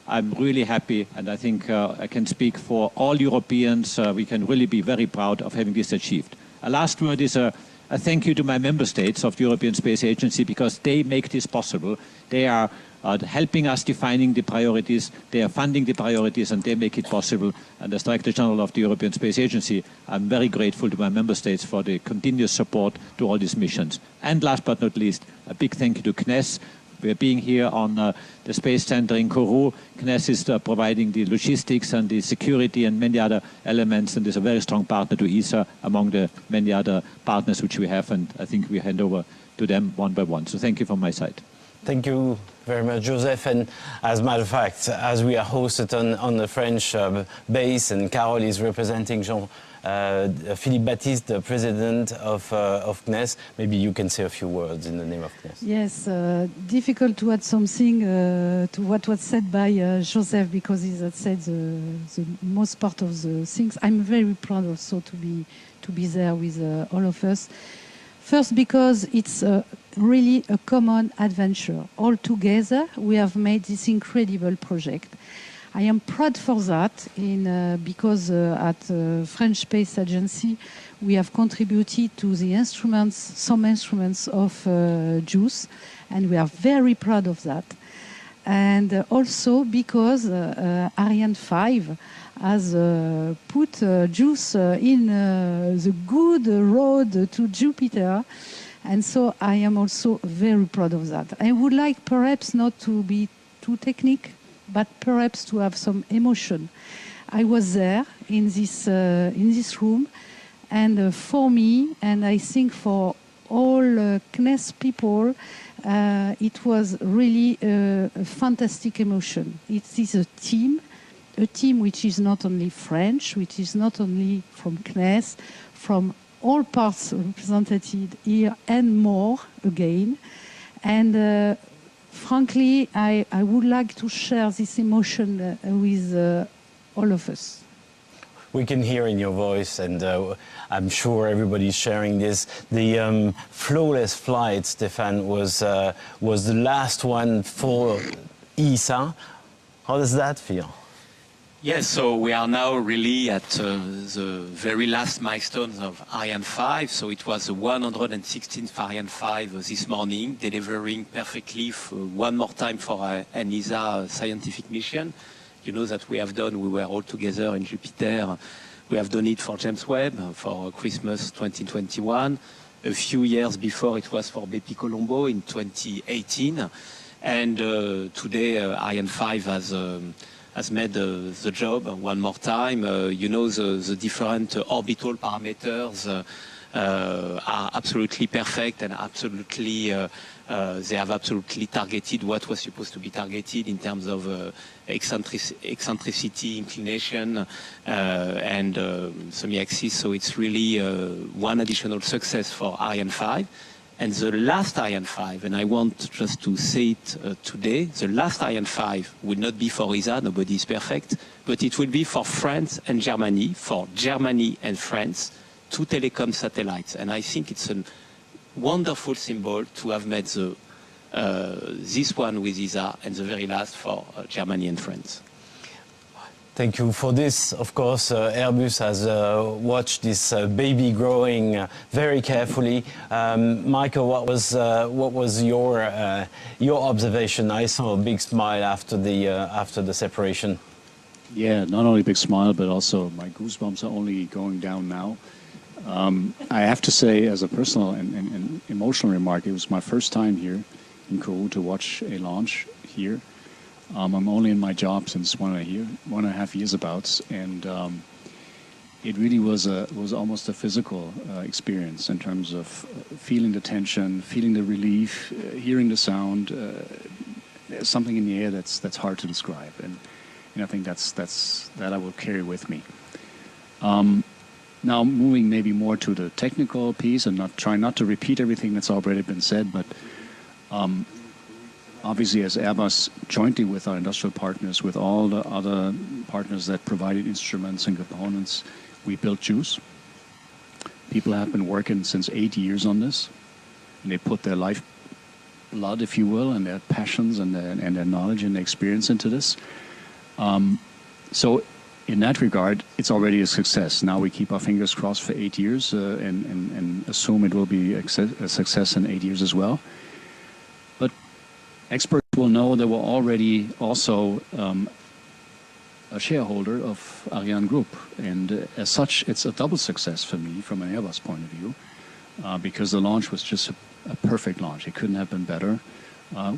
I'm really happy, and I think I can speak for all Europeans. We can really be very proud of having this achieved. A last word is a thank you to my member states of the European Space Agency, because they make this possible. They are helping us defining the priorities, they are funding the priorities, and they make it possible. And as Director General of the European Space Agency, I'm very grateful to my member states for the continuous support to all these missions. And last but not least, a big thank you to CNES. We're being here on the Space Center in Kourou. CNES is providing the logistics and the security and many other elements, and is a very strong partner to ESA among the many other partners which we have, and I think we hand over to them one by one. So thank you from my side. Thank you very much, Joseph. And as a matter of fact, as we are hosted on the French base, and Carole is representing Philippe Baptiste, the president of CNES, maybe you can say a few words in the name of CNES. Yes, difficult to add something to what was said by Joseph, because he had said the most part of the things. I'm very proud also to be there with all of us. First, because it's really a common adventure. All together, we have made this incredible project. I am proud for that, because at French Space Agency, we have contributed to the instruments, some instruments of JUICE, and we are very proud of that. And also because Ariane 5 has put JUICE in the good road to Jupiter. And so I am also very proud of that. I would like perhaps not to be too technical, but perhaps to have some emotion. I was there in this room, and for me, and I think for all CNES people, it was really a fantastic emotion. It is a team which is not only French, which is not only from CNES, from all parts represented here and more again. And frankly, I would like to share this emotion with all of us. We can hear in your voice, and I'm sure everybody's sharing this. The flawless flight, Stéphane, was the last one for ESA. How does that feel? Yes, so we are now really at the very last milestones of Ariane 5. So it was the 116th Ariane 5 this morning, delivering perfectly for one more time for an ESA scientific mission. You know that we were all together in Jupiter. We have done it for James Webb for Christmas 2021. A few years before, it was for Bepi Colombo in 2018. And today, Ariane 5 has made the job one more time. You know, the different orbital parameters are absolutely perfect, and absolutely they have absolutely targeted what was supposed to be targeted in terms of eccentricity, inclination, and semi-axis. So it's really one additional success for Ariane 5. And the last Ariane 5, and I want just to say it today, the last Ariane 5 will not be for ESA, nobody is perfect, but it will be for France and Germany, for Germany and France, two telecom satellites. And I think it's a wonderful symbol to have made this one with ESA and the very last for Germany and France. Thank you for this. Of course, Airbus has watched this baby growing very carefully. Michael, what was your observation? I saw a big smile after the separation. Yeah, not only a big smile, but also my goosebumps are only going down now. I have to say, as a personal and emotional remark, it was my first time here in Kourou to watch a launch here. I'm only in my job since 1.5 years about, and it really was almost a physical experience in terms of feeling the tension, feeling the relief, hearing the sound. There's something in the air that's hard to describe, and I think that I will carry with me. Now moving maybe more to the technical piece, and trying not to repeat everything that's already been said, but obviously, as Airbus, jointly with our industrial partners, with all the other partners that provided instruments and components, we built JUICE. People have been working since 8 years on this, and they put their life blood, if you will, and their passions and their knowledge and experience into this. So in that regard, it's already a success. Now we keep our fingers crossed for 8 years and assume it will be a success in 8 years as well. But experts will know there were already also a shareholder of Ariane Group. And as such, it's a double success for me from an Airbus point of view, because the launch was just a perfect launch. It couldn't have been better.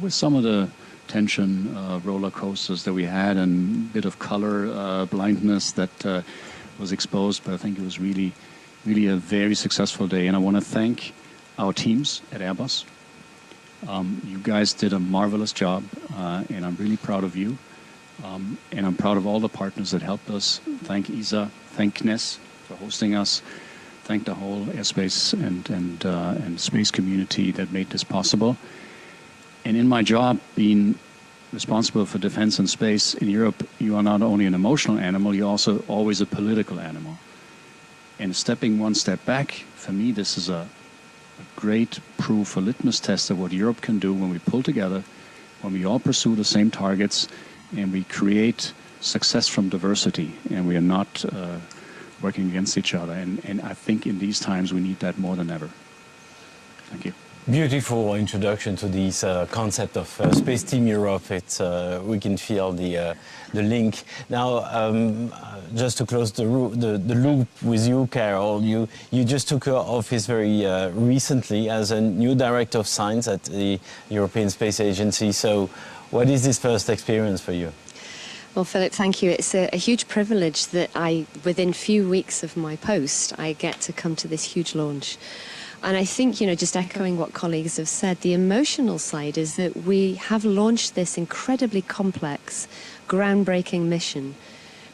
With some of the tension roller coasters that we had and a bit of color blindness that was exposed, but I think it was really a very successful day. And I want to thank our teams at Airbus. You guys did a marvelous job, and I'm really proud of you. And I'm proud of all the partners that helped us. Thank ESA, thank CNES for hosting us. Thank the whole airspace and space community that made this possible. And in my job, being responsible for defense and space in Europe, you are not only an emotional animal, you're also always a political animal. And stepping one step back, for me, this is a great proof, a litmus test of what Europe can do when we pull together, when we all pursue the same targets, and we create success from diversity, and we are not working against each other. And I think in these times we need that more than ever. Thank you. Beautiful introduction to this concept of Space Team Europe. It's we can feel the link. Now, just to close the loop with you, Carol, you just took office very recently as a new director of science at the European Space Agency. So, what is this first experience for you? Well, Philip, thank you. It's a huge privilege that within few weeks of my post, I get to come to this huge launch. And I think, just echoing what colleagues have said, the emotional side is that we have launched this incredibly complex, groundbreaking mission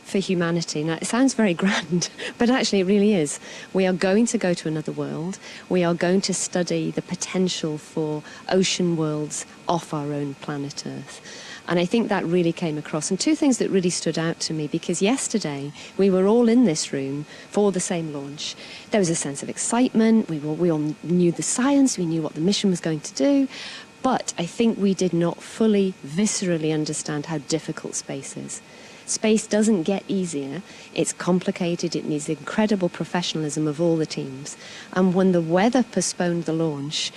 for humanity. Now, it sounds very grand, but actually it really is. We are going to go to another world. We are going to study the potential for ocean worlds off our own planet Earth. And I think that really came across. And two things that really stood out to me, because yesterday we were all in this room for the same launch. There was a sense of excitement. We all knew the science. We knew what the mission was going to do. But I think we did not fully, viscerally understand how difficult space is. Space doesn't get easier. It's complicated. It needs incredible professionalism of all the teams. And when the weather postponed the launch,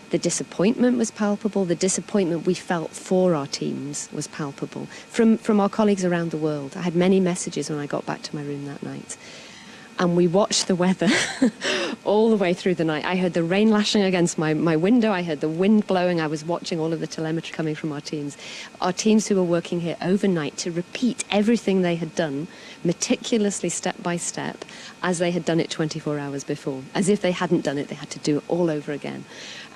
the disappointment was palpable. The disappointment we felt for our teams was palpable from our colleagues around the world. I had many messages when I got back to my room that night. And we watched the weather all the way through the night. I heard the rain lashing against my window. I heard the wind blowing. I was watching all of the telemetry coming from our teams who were working here overnight to repeat everything they had done meticulously, step by step, as they had done it 24 hours before. As if they hadn't done it, they had to do it all over again.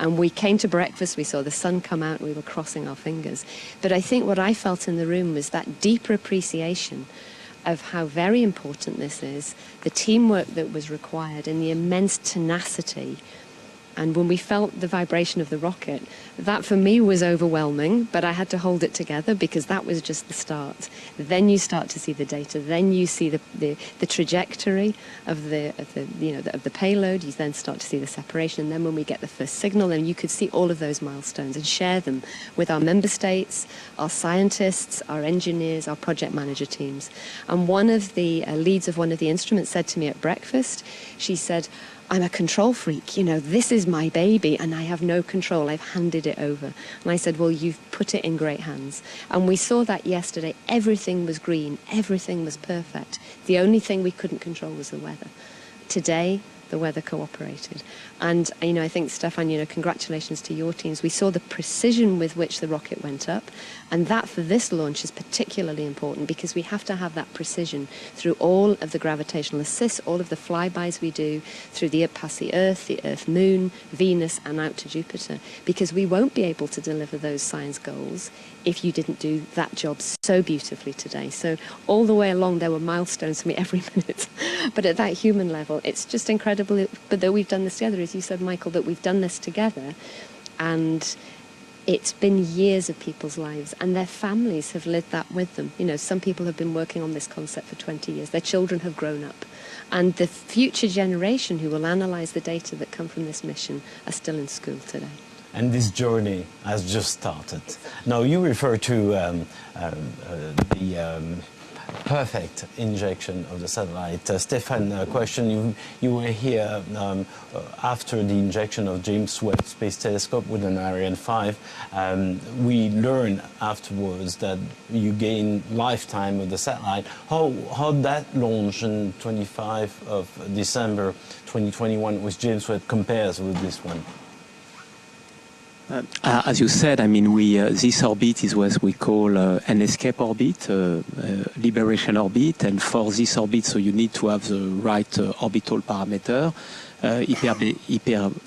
And we came to breakfast, we saw the sun come out, and we were crossing our fingers. But I think what I felt in the room was that deeper appreciation of how very important this is, the teamwork that was required, and the immense tenacity. And when we felt the vibration of the rocket, that for me was overwhelming, but I had to hold it together because that was just the start. Then you start to see the data, then you see the trajectory of the payload, you then start to see the separation, and then when we get the first signal, then you could see all of those milestones and share them with our member states, our scientists, our engineers, our project manager teams. And one of the leads of one of the instruments said to me at breakfast, she said, I'm a control freak, this is my baby and I have no control, I've handed it over. And I said, well, you've put it in great hands. And we saw that yesterday, everything was green, everything was perfect. The only thing we couldn't control was the weather. Today, the weather cooperated. And, I think, Stefan, congratulations to your teams. We saw the precision with which the rocket went up. And that, for this launch, is particularly important because we have to have that precision through all of the gravitational assists, all of the flybys we do, through past the Earth, Moon, Venus, and out to Jupiter. Because we won't be able to deliver those science goals if you didn't do that job so beautifully today. So all the way along, there were milestones for me every minute. But at that human level, it's just incredible. But that we've done this together, as you said, Michael, that we've done this together. And it's been years of people's lives, and their families have lived that with them. Some people have been working on this concept for 20 years. Their children have grown up. And the future generation who will analyse the data that come from this mission are still in school today. and this journey has just started. Now, you refer to the perfect injection of the satellite. Stefan, question, you were here after the injection of James Webb Space Telescope with an Ariane 5. We learned afterwards that you gain lifetime of the satellite. How that launch on 25 of December 2021 with James Webb compares with this one? As you said, I mean, this orbit is what we call an escape orbit, liberation orbit, and for this orbit, so you need to have the right orbital parameter,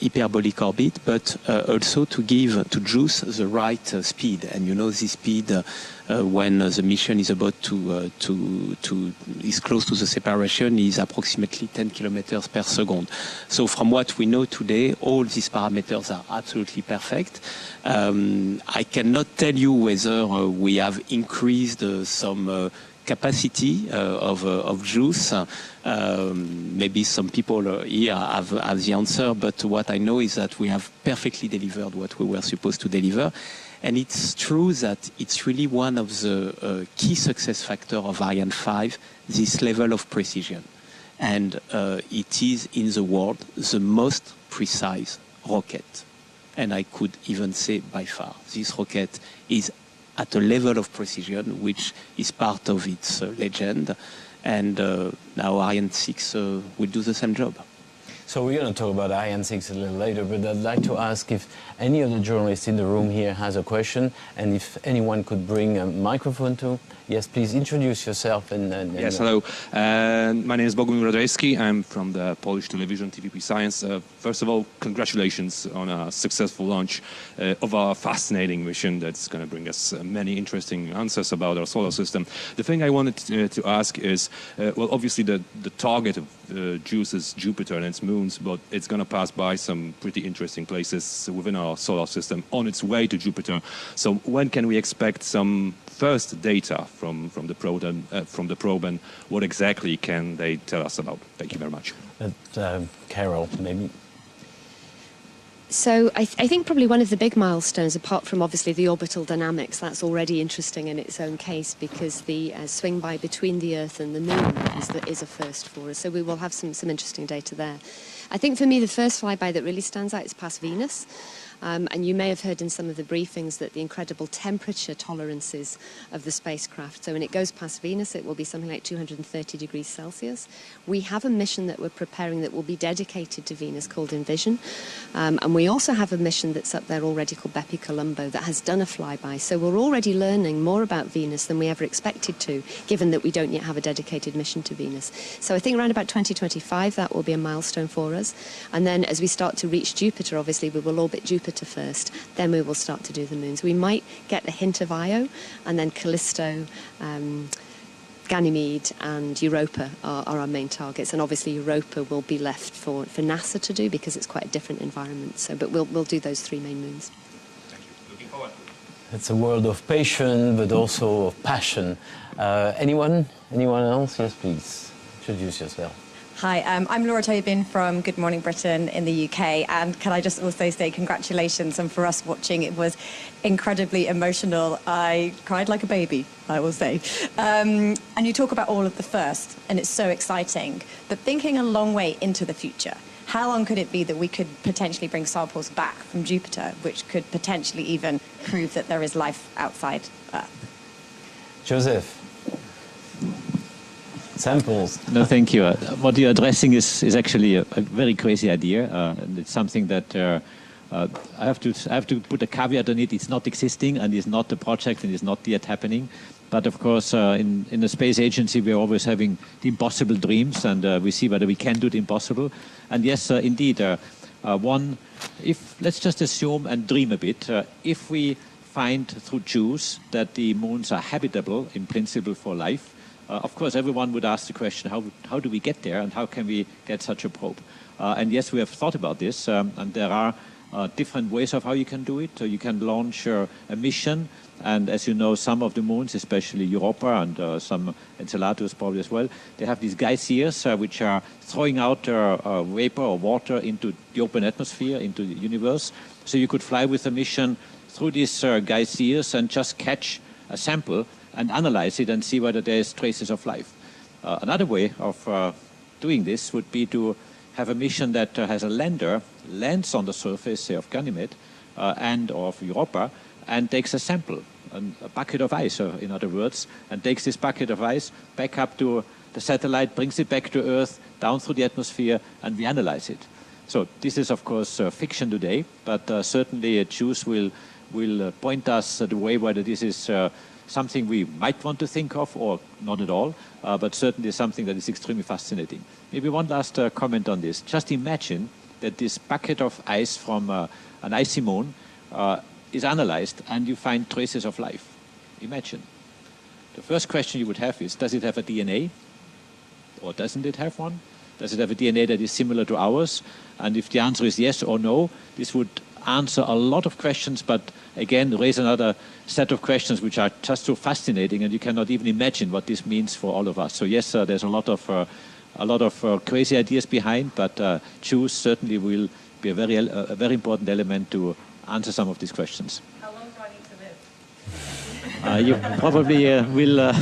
hyperbolic orbit, but also to juice the right speed. And you know, this speed when the mission is about is close to the separation is approximately 10 kilometers per second. So from what we know today, all these parameters are absolutely perfect. I cannot tell you whether we have increased some capacity of juice. Maybe some people here have the answer, but what I know is that we have perfectly delivered what we were supposed to deliver. And it's true that it's really one of the key success factors of Ariane 5, this level of precision. And it is in the world the most precise rocket. And I could even say by far, this rocket is at a level of precision which is part of its legend. And now Ariane 6 will do the same job. So we're going to talk about Ariane 6 a little later, but I'd like to ask if any of the journalists in the room here has a question, and if anyone could bring a microphone to. Yes, please introduce yourself. Yes, hello. My name is Bogumil Radomski. I'm from the Polish television TVP Science. First of all, congratulations on a successful launch of our fascinating mission that's going to bring us many interesting answers about our solar system. The thing I wanted to ask is, well, obviously the target of JUICE is Jupiter and its moons, but it's going to pass by some pretty interesting places within our solar system on its way to Jupiter. So when can we expect some first data from the probe, and what exactly can they tell us about? Thank you very much. Carol, maybe. So I think probably one of the big milestones, apart from obviously the orbital dynamics, that's already interesting in its own case, because the swing by between the Earth and the Moon is a first for us. So we will have some interesting data there. I think for me the first flyby that really stands out is past Venus. And you may have heard in some of the briefings that the incredible temperature tolerances of the spacecraft. So when it goes past Venus, it will be something like 230 degrees Celsius. We have a mission that we're preparing that will be dedicated to Venus called Envision. And we also have a mission that's up there already called Bepi Colombo that has done a flyby. So we're already learning more about Venus than we ever expected to, given that we don't yet have a dedicated mission to Venus. So I think around about 2025, that will be a milestone for us. And then as we start to reach Jupiter, obviously we will orbit Jupiter first, then we will start to do the moons. We might get a hint of Io, and then Callisto, Ganymede and Europa are our main targets, and obviously Europa will be left for NASA to do because it's quite a different environment. So, but we'll do those three main moons. Thank you. Looking forward. It's a world of patience, but also of passion. Anyone else? Yes, please. Introduce yourself. Hi, I'm Laura Tobin from Good Morning Britain in the UK, and can I just also say congratulations, and for us watching it was incredibly emotional. I cried like a baby, I will say. And you talk about all of the first, and it's so exciting, but thinking a long way into the future, how long could it be that we could potentially bring samples back from Jupiter, which could potentially even prove that there is life outside Earth? Joseph. Samples. No, thank you. What you're addressing is actually a very crazy idea. And it's something that I have to put a caveat on it. It's not existing, and it's not a project, and it's not yet happening. But of course, in the space agency, we're always having the impossible dreams, and we see whether we can do the impossible. And yes, indeed, let's just assume and dream a bit. If we find through JUICE that the moons are habitable in principle for life, of course, everyone would ask the question, how do we get there, and how can we get such a probe? And yes, we have thought about this, and there are different ways of how you can do it. You can launch a mission, and as you know, some of the moons, especially Europa and some Enceladus probably as well, they have these geysers which are throwing out vapor or water into the open atmosphere, into the universe. So you could fly with a mission through these geysers and just catch a sample and analyze it and see whether there's traces of life. Another way of doing this would be to have a mission that has a lander, lands on the surface, say, of Ganymede and of Europa, and takes a sample, a bucket of ice, in other words, and takes this bucket of ice back up to the satellite, brings it back to Earth, down through the atmosphere, and we analyze it. So this is, of course, fiction today, but certainly JUICE will point us the way whether this is something we might want to think of or not at all, but certainly something that is extremely fascinating. Maybe one last comment on this. Just imagine that this bucket of ice from an icy moon is analyzed and you find traces of life. Imagine. The first question you would have is, does it have a DNA? Or doesn't it have one? Does it have a DNA that is similar to ours? And if the answer is yes or no, this would answer a lot of questions, but again, raise another set of questions which are just so fascinating, and you cannot even imagine what this means for all of us. So yes, there's a lot of crazy ideas behind, but JUICE certainly will be a very important element to answer some of these questions. How long do I need to live? You probably will.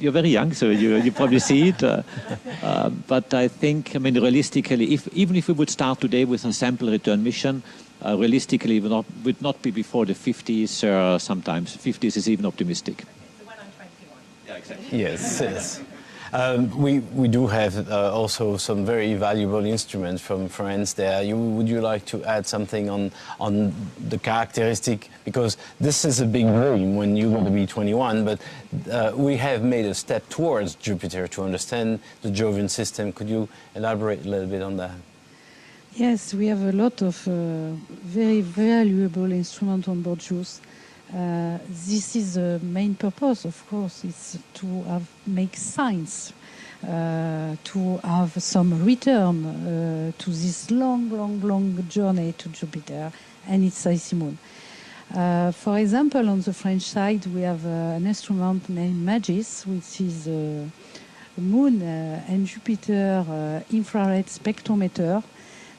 You're very young, so you probably see it. But I think, realistically, even if we would start today with a sample return mission, realistically it would not be before the 50s, sometimes. 50s is even optimistic. So when I'm 21. Yeah, exactly. Yes. We do have also some very valuable instruments from France there. Would you like to add something on the characteristic? Because this is a big dream when you're going to be 21, but we have made a step towards Jupiter to understand the Jovian system. Could you elaborate a little bit on that? Yes, we have a lot of very valuable instruments on board JUICE. This is the main purpose, of course, is to make science, to have some return to this long journey to Jupiter and its icy moon. For example, on the French side, we have an instrument named MAGIS, which is a Moon and Jupiter infrared spectrometer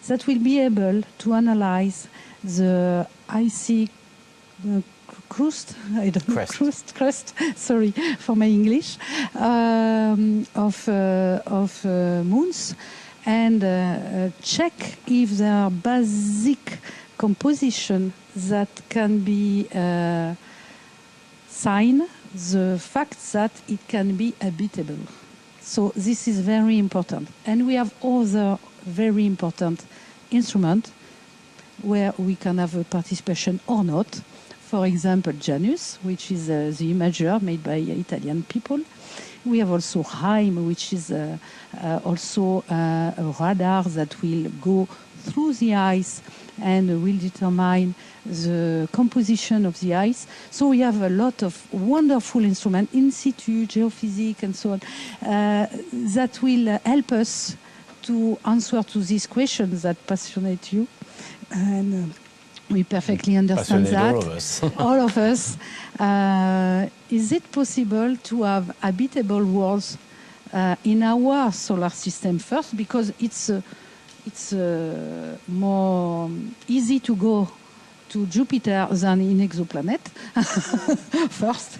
that will be able to analyze the icy crust, I don't know, crust, sorry for my English, of moons, and check if there are basic composition that can be sign the fact that it can be habitable. So this is very important. And we have other very important instruments where we can have a participation or not. For example, Janus, which is the imager made by Italian people. We have also HIME, which is also a radar that will go through the ice and will determine the composition of the ice. So we have a lot of wonderful instruments, in situ, geophysics, and so on, that will help us to answer to these questions that passionate you. And we perfectly understand that. All of us. All of us. Is it possible to have habitable worlds in our solar system first? Because it's more easy to go to Jupiter than in exoplanet first.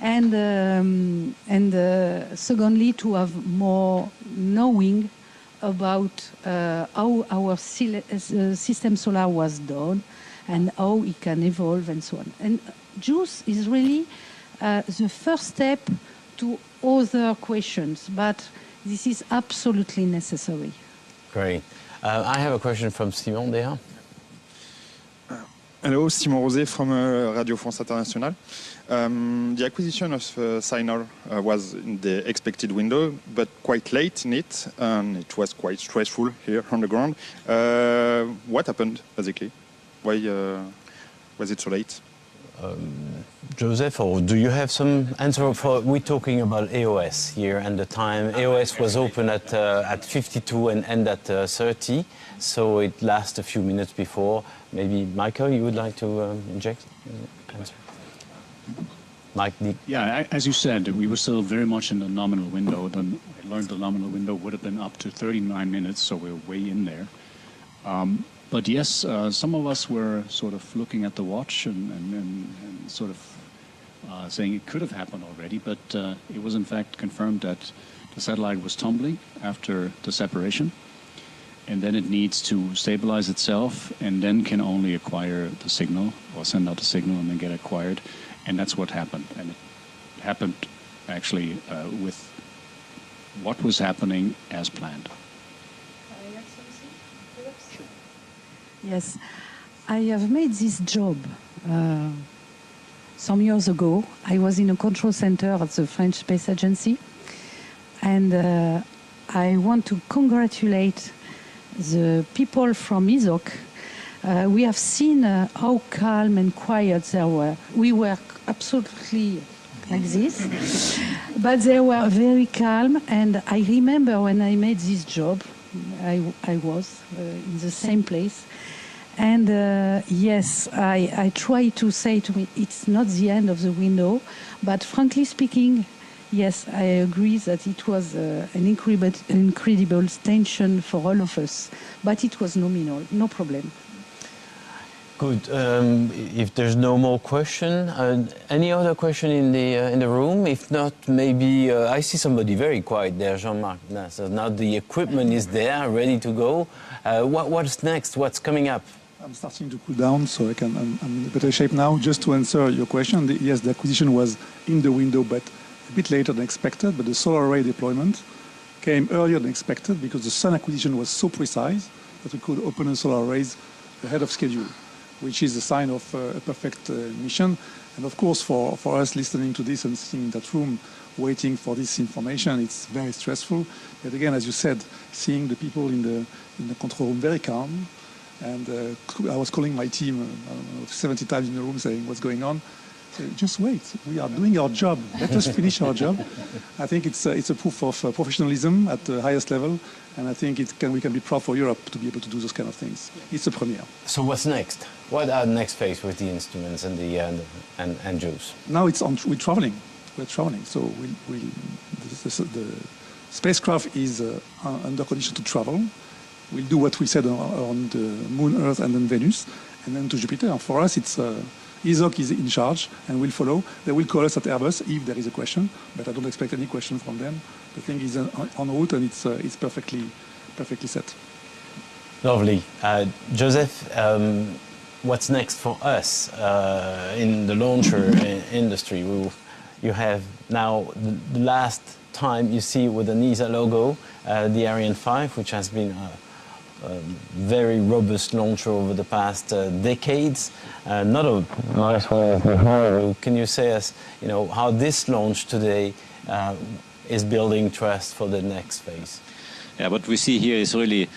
And secondly, to have more knowing about how our system solar was done and how it can evolve and so on. And JUICE is really the first step to other questions, but this is absolutely necessary. Great. I have a question from Simon there. Hello, Simon Rosé from Radio France Internationale. The acquisition of Signal was in the expected window, but quite late in it, and it was quite stressful here on the ground. What happened, basically? Why was it so late? Joseph, or do you have some answer? We're talking about EOS here, and the time EOS was open at 52 and end at 30, so it lasts a few minutes before. Maybe Michael, you would like to inject answer? Mike, yeah, as you said, we were still very much in the nominal window. Then I learned the nominal window would have been up to 39 minutes, so we're way in there. But yes, some of us were sort of looking at the watch and sort of saying it could have happened already, but it was in fact confirmed that the satellite was tumbling after the separation, and then it needs to stabilize itself and then can only acquire the signal or send out the signal and then get acquired, and that's what happened. And it happened actually with what was happening as planned. Yes, I have made this job some years ago. I was in a control center at the French Space Agency, and I want to congratulate the people from ESOC. We have seen how calm and quiet they were. We were absolutely like this, but they were very calm, and I remember when I made this job, I was in the same place. And yes, I try to say to me, it's not the end of the window, but frankly speaking, yes, I agree that it was an incredible tension for all of us, but it was nominal, no problem. Good. If there's no more question, any other question in the room? If not, maybe I see somebody very quiet there, Jean-Marc. So now the equipment is there, ready to go. What's next? What's coming up? I'm starting to cool down, so I'm in better shape now. Just to answer your question, yes, the acquisition was in the window, but a bit later than expected. But the solar array deployment came earlier than expected because the sun acquisition was so precise that we could open the solar arrays ahead of schedule, which is a sign of a perfect mission. And of course, for us listening to this and sitting in that room waiting for this information, it's very stressful. But again, as you said, seeing the people in the control room very calm, and I was calling my team 70 times in the room saying, what's going on? So just wait, we are doing our job. Let us finish our job. I think it's a proof of professionalism at the highest level, and I think we can be proud for Europe to be able to do those kind of things. It's a premiere. So what's next? What are the next phase with the instruments and the and Jules? Now we're traveling. We're traveling. So the spacecraft is under condition to travel. We'll do what we said on the Moon, Earth, and then Venus, and then to Jupiter. And for us, it's ESOC is in charge and will follow. They will call us at Airbus if there is a question, but I don't expect any question from them. The thing is en route, and it's perfectly set. Lovely. Joseph, what's next for us in the launcher industry? You have now the last time you see with an ESA logo, the Ariane 5, which has been a very robust launcher over the past decades. Not a nice one. Can you say us, how this launch today is building trust for the next phase? Yeah, what we see here is really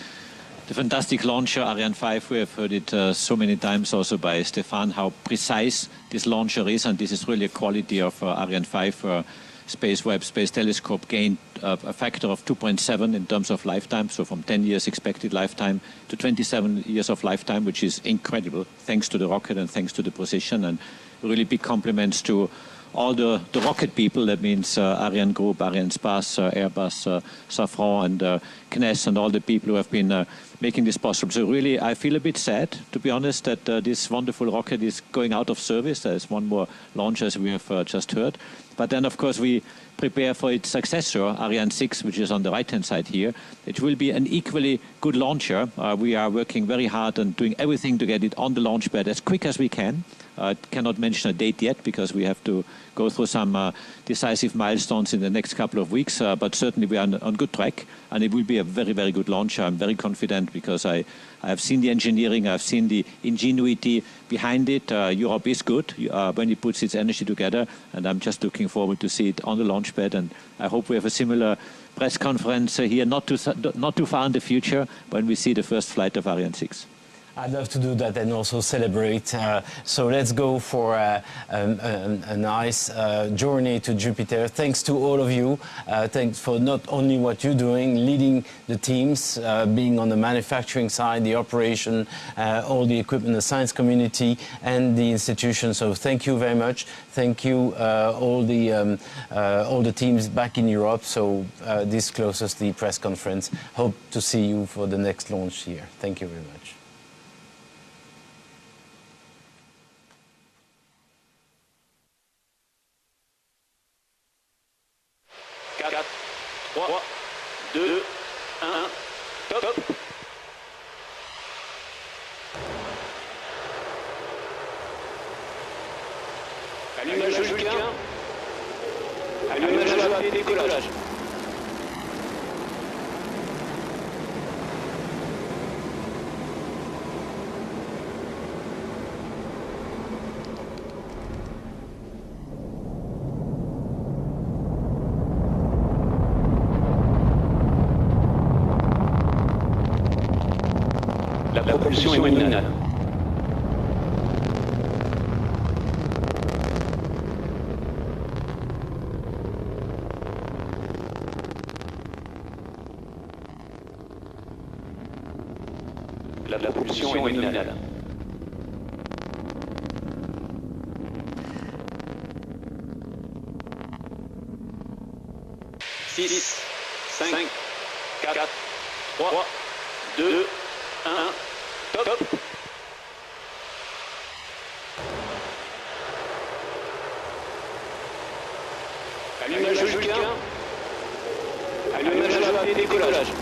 the fantastic launcher, Ariane 5. We have heard it so many times also by Stéphane, how precise this launcher is, and this is really a quality of Ariane 5. Space Webb Space Telescope gained a factor of 2.7 in terms of lifetime, so from 10 years expected lifetime to 27 years of lifetime, which is incredible, thanks to the rocket and thanks to the precision, and really big compliments to all the rocket people. That means Ariane Group, Arianespace, Airbus, Safran, and CNES, and all the people who have been making this possible. So really, I feel a bit sad, to be honest, that this wonderful rocket is going out of service. There's one more launch, as we have just heard. But then, of course, we prepare for its successor, Ariane 6, which is on the right-hand side here. It will be an equally good launcher. We are working very hard and doing everything to get it on the launch pad as quick as we can. I cannot mention a date yet because we have to go through some decisive milestones in the next couple of weeks, but certainly we are on good track, and it will be a very, very good launcher. I'm very confident because I have seen the engineering, I've seen the ingenuity behind it. Europe is good when it puts its energy together, and I'm just looking forward to see it on the launch pad, and I hope we have a similar press conference here not too far in the future when we see the first flight of Ariane 6. I'd love to do that and also celebrate. So let's go for a nice journey to Jupiter. Thanks to all of you. Thanks for not only what you're doing, leading the teams, being on the manufacturing side, the operation, all the equipment, the science community, and the institution. So thank you very much. Thank you, all the teams back in Europe. So this closes the press conference. Hope to see you for the next launch here. Thank you very much. 3, 2, 1, top. Allumage de Julien. Allumage de la décollage. La propulsion est nominale. La propulsion est nominale. Six, 5, 4, 3, 2, 1, top. Allumage de Julien. Allumage de la décollage.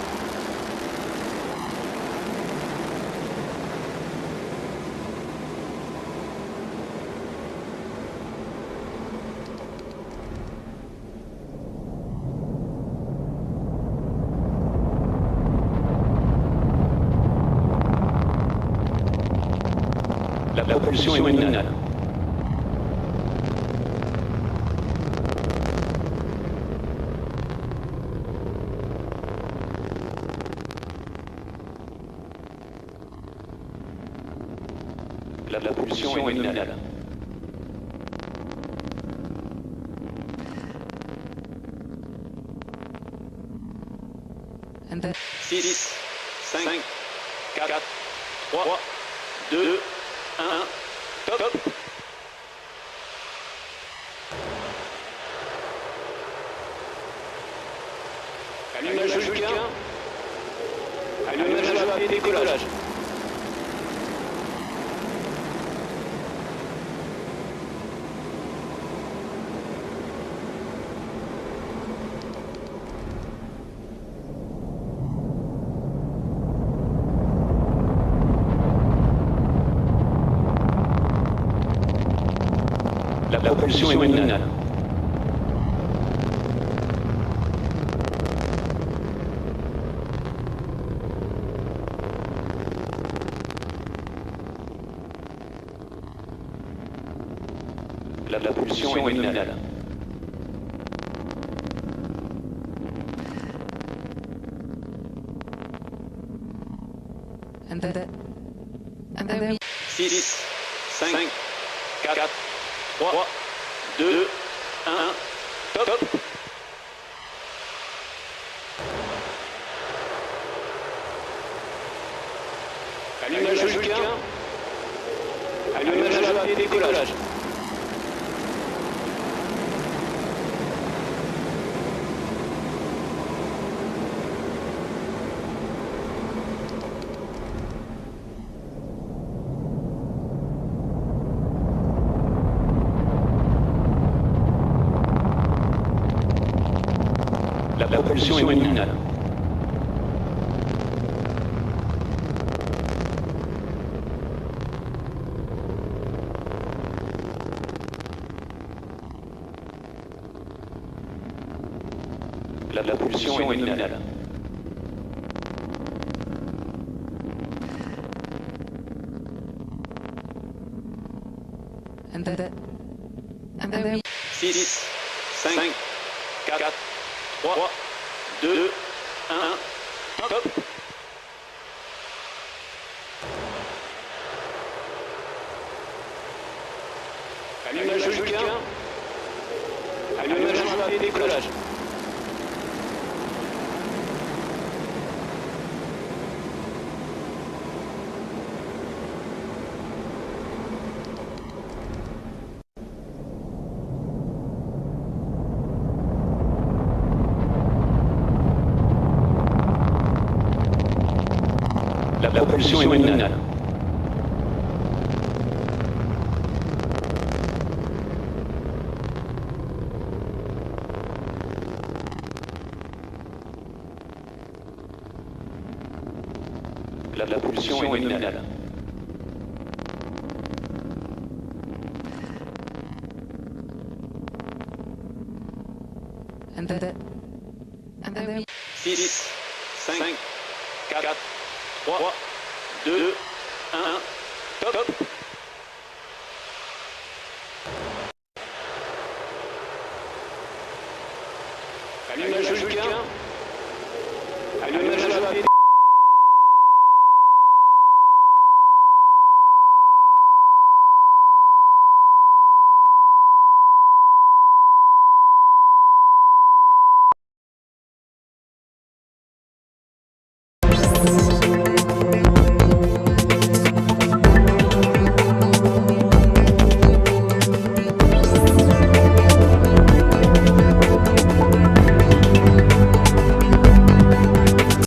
La propulsion est nominale. La propulsion est nominale. And then 6, 5, 4, 3, 2, 1, top. Allumage de Julien. Allumage de la décollage. La propulsion est nominale. La propulsion est nominale. and then we 6, 5, 4, 3, 2, 1, top. Allumage de Julien. Allumage de la décollage. La propulsion est nominale. La propulsion est nominale. and then we 6, 5, 4, 3, 2, 1, top. Allumage de Julien. Allumage de la décollage. La propulsion est nominale. La propulsion est nominale. And then 6, 5, 4, 3, 2, 1, top. Allumage Vulcain. Allumage